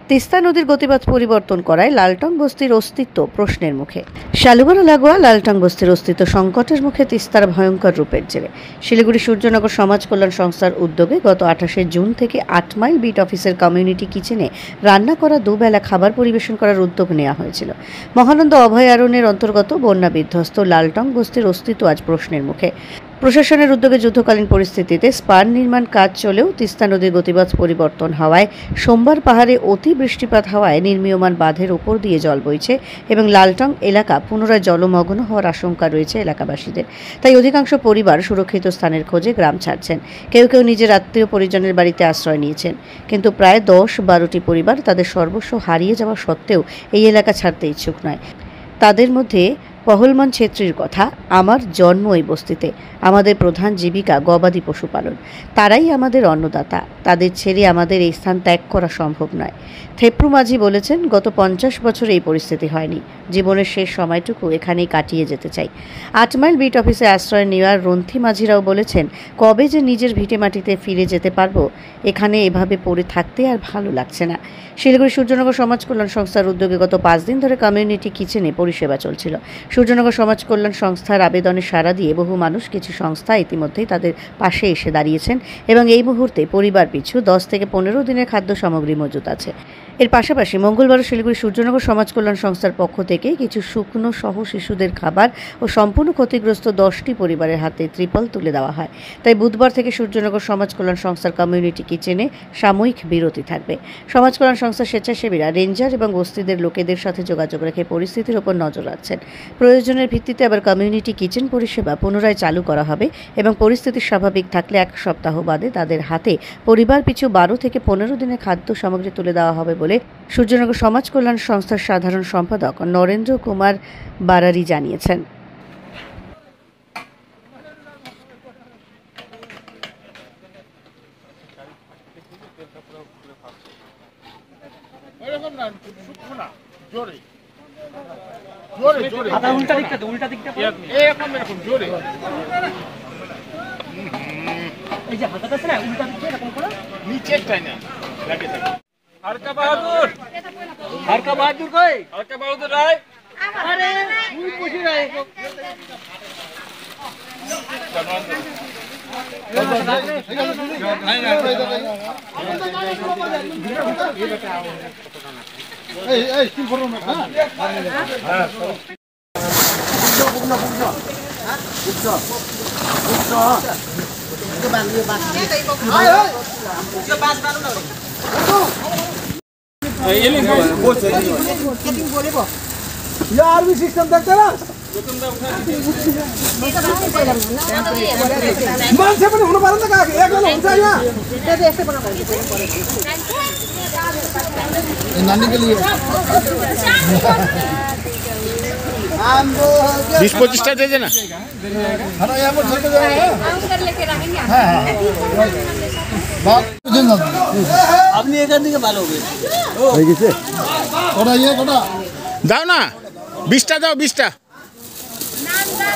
তিস্তা নদীর গতিপথ পরিবর্তন করায় লালটং বস্তির অস্তিত্ব প্রশ্নের মুখে। শালুগড়া লাগোয়া লালটং বস্তির অস্তিত্ব সংকটের মুখে তিস্তার ভয়ঙ্কর রূপের জেরে শিলিগুড়ি সূর্যনগর সমাজ কল্যাণ সংস্থার উদ্যোগে গত 28শে জুন থেকে 8 মাইল বিট অফিসের কমিউনিটি কিচেনে রান্না করা দুবেলা খাবার পরিবেশন করার উদ্যোগ নেওয়া হয়েছিল। মহানন্দ অভয়ারণ্যের অন্তর্গত বন্যা বিধ্বস্ত লালটং বস্তির অস্তিত্ব আজ প্রশ্নের মুখে। প্রশাসনের উদ্যোগে যুদ্ধকালীন পরিস্থিতিতে স্পার নির্মাণ কাজ চলেও তিস্তা নদীর গতিপথ পরিবর্তন হওয়ায় সোমবার পাহাড়ে অতি বৃষ্টিপাত হওয়ায় নির্মীয়মান বাঁধের ওপর দিয়ে জল বইছে এবং লালটং এলাকা পুনরায় জলমগ্ন হওয়ার আশঙ্কা রয়েছে এলাকাবাসীদের। তাই অধিকাংশ পরিবার সুরক্ষিত স্থানের খোঁজে গ্রাম ছাড়ছেন। কেউ কেউ নিজের আত্মীয় পরিজনের বাড়িতে আশ্রয় নিয়েছেন, কিন্তু প্রায় 10-12টি পরিবার তাদের সর্বস্ব হারিয়ে যাওয়া সত্ত্বেও এই এলাকা ছাড়তে ইচ্ছুক নয়। তাদের মধ্যে পহলমান ছেত্রীর কথা, আমার জন্ম এই বস্তিতে, আমাদের প্রধান জীবিকা গবাদি পশুপালন, তারাই আমাদের অন্নদাতা, তাদের ছেড়ে আমাদের এই স্থান ত্যাগ করা সম্ভব নয়। থেপ্রু মাঝি বলেছেন, গত 50 বছর এই পরিস্থিতি হয়নি, জীবনের শেষ সময়টুকু এখানেই কাটিয়ে যেতে চাই। 8 মাইল বিট অফিসে আশ্রয় নেওয়ার রন্থি মাঝিরাও বলেছেন, কবে যে নিজের ভিটে মাটিতে ফিরে যেতে পারবো, এখানে এভাবে পড়ে থাকতে আর ভালো লাগছে না। শিলিগুড়ি সূর্যনগর সমাজ কল্যাণ সংস্থার উদ্যোগে গত 5 দিন ধরে কমিউনিটি কিচেনে পরিষেবা চলছিল। সূর্যনগর সমাজ কল্যাণ সংস্থার আবেদনে সাড়া দিয়ে বহু মানুষ, কিছু সংস্থা ইতিমধ্যেই তাদের পাশে এসে দাঁড়িয়েছেন এবং এই মুহূর্তে পরিবার পিছু 10 থেকে 15 দিনের খাদ্য সামগ্রী মজুত আছে। এর পাশাপাশি মঙ্গলবার শিলিগুড়ি সূর্যনগর সমাজ কল্যাণ সংস্থার পক্ষ থেকে কিছু শুকনো সহ শিশুদের খাবার ও সম্পূর্ণ ক্ষতিগ্রস্ত 10টি পরিবারের হাতে ত্রিপল তুলে দেওয়া হয়। তাই বুধবার থেকে সূর্যনগর সমাজ কল্যাণ সংস্থার কমিউনিটি কিচেনে সাময়িক বিরতি থাকবে। সমাজ কল্যাণ সংস্থার স্বেচ্ছাসেবীরা রেঞ্জার এবং বস্তিদের লোকেদের সাথে যোগাযোগ রেখে পরিস্থিতির উপর নজর রাখছেন। প্রয়োজনের ভিত্তিতে আবার কমিউনিটি কিচেন পরিষেবা পুনরায় চালু করা হবে এবং পরিস্থিতি স্বাভাবিক থাকলে 1 সপ্তাহ বাদে তাদের হাতে পরিবার পিছু 12 থেকে 15 দিনের খাদ্য সামগ্রী তুলে দেওয়া হবে বলে সূর্যনগর সমাজ কল্যাণ সংস্থার সাধারণ সম্পাদক নরেন্দ্র কুমার বারারি জানিয়েছেন। हरका बहादुर कोई हरका बहादुर राय अरे कोई पूछी रहे यार भी सिस्टम देखते ना मन से पण होना पारंत का एक वाला हुन्छ या ते ऐसे बना नानी के लिए 20-25 टा दे देना। हां यहां पर चल के जाएगा हम कर लेके रहेंगे। हां আপনি এখান থেকে ভালো হবে হয়ে গেছে। কোটা ইয়ে কোটা দাও না, 20টা দাও, 20টা নাম দাও।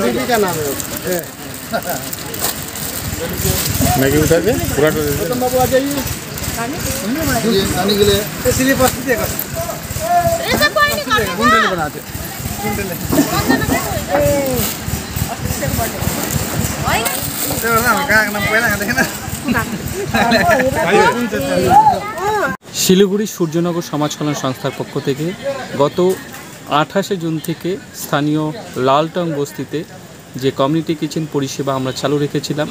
बीबी का नाम है मैगी उठा के पूरा दे दे। तुम बाबू आ जाइए खाने के लिए इसलिए पस्ती देखो ऐसा कोई नहीं करता गुंडे बनाते गुंडे देखो ना का नाम पहला देखे ना। শিলিগুড়ি সূর্যনগর সমাজ কল্যাণ সংস্থার পক্ষ থেকে গত 28শে জুন থেকে স্থানীয় লালটং বস্তিতে যে কমিউনিটি কিচেন পরিষেবা আমরা চালু রেখেছিলাম,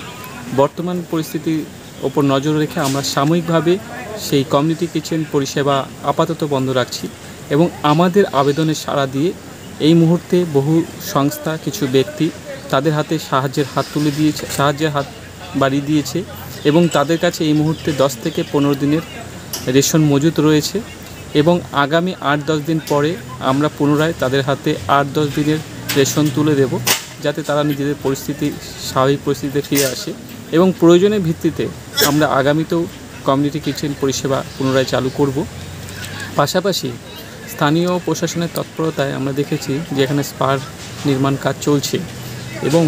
বর্তমান পরিস্থিতির ওপর নজর রেখে আমরা সাময়িকভাবে সেই কমিউনিটি কিচেন পরিষেবা আপাতত বন্ধ রাখছি এবং আমাদের আবেদনে সাড়া দিয়ে এই মুহূর্তে বহু সংস্থা, কিছু ব্যক্তি তাদের হাতে সাহায্যের হাত তুলে দিয়েছে, সাহায্যের হাত বাড়িয়ে দিয়েছে এবং তাদের কাছে এই মুহূর্তে 10 থেকে 15 দিনের রেশন মজুত রয়েছে এবং আগামী 8-10 দিন পরে আমরা পুনরায় তাদের হাতে 8-10 দিনের রেশন তুলে দেব, যাতে তারা নিজেদের পরিস্থিতি স্বাভাবিক পরিস্থিতিতে ফিরে আসে এবং প্রয়োজনের ভিত্তিতে আমরা আগামীতেও কমিউনিটি কিচেন পরিষেবা পুনরায় চালু করব। পাশাপাশি স্থানীয় প্রশাসনের তৎপরতায় আমরা দেখেছি যে এখানে স্পার নির্মাণ কাজ চলছে এবং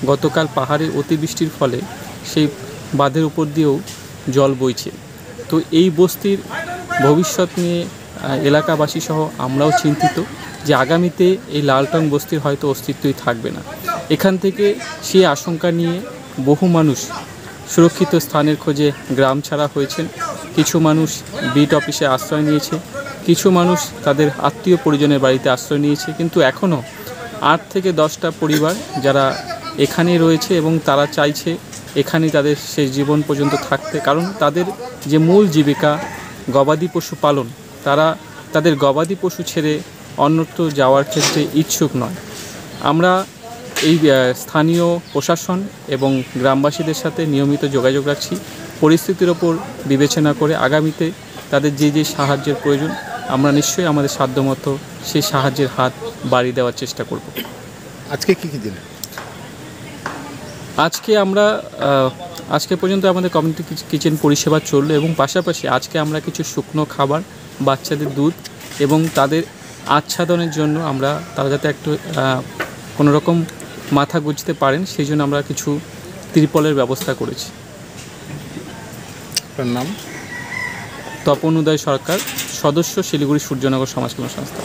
গতকাল পাহাড়ে অতিবৃষ্টির ফলে সেই বাঁধের উপর দিয়েও জল বইছে। তো এই বস্তির ভবিষ্যৎ নিয়ে এলাকাবাসী সহ আমরাও চিন্তিত যে আগামীতে এই লালটং বস্তির হয়তো অস্তিত্বই থাকবে না। এখান থেকে সেই আশঙ্কা নিয়ে বহু মানুষ সুরক্ষিত স্থানের খোঁজে গ্রাম ছাড়া হয়েছেন। কিছু মানুষ বিট অফিসে আশ্রয় নিয়েছে, কিছু মানুষ তাদের আত্মীয় পরিজনের বাড়িতে আশ্রয় নিয়েছে, কিন্তু এখনও 8 থেকে 10টা পরিবার যারা এখানেই রয়েছে এবং তারা চাইছে এখানেই তাদের শেষ জীবন পর্যন্ত থাকতে, কারণ তাদের যে মূল জীবিকা গবাদি পশু পালন, তারা তাদের গবাদি পশু ছেড়ে অন্যত্র যাওয়ার ক্ষেত্রে ইচ্ছুক নয়। আমরা এই স্থানীয় প্রশাসন এবং গ্রামবাসীদের সাথে নিয়মিত যোগাযোগ রাখছি, পরিস্থিতির ওপর বিবেচনা করে আগামীতে তাদের যে যে সাহায্যের প্রয়োজন আমরা নিশ্চয়ই আমাদের সাধ্যমতো সেই সাহায্যের হাত বাড়িয়ে দেওয়ার চেষ্টা করব। আজকে কী কী দিলেন? আজকে পর্যন্ত আমাদের কমিউনিটি কিচেন পরিষেবা চললো এবং পাশাপাশি আজকে আমরা কিছু শুকনো খাবার, বাচ্চাদের দুধ এবং তাদের আচ্ছাদনের জন্য তারা যাতে একটু কোনো রকম মাথা গুঁজতে পারেন সেই জন্য আমরা কিছু ত্রিপলের ব্যবস্থা করেছি। আপনার নাম? তপন উদয় সরকার, সদস্য শিলিগুড়ি সূর্যনগর সমাজ কল্যাণ সংস্থা।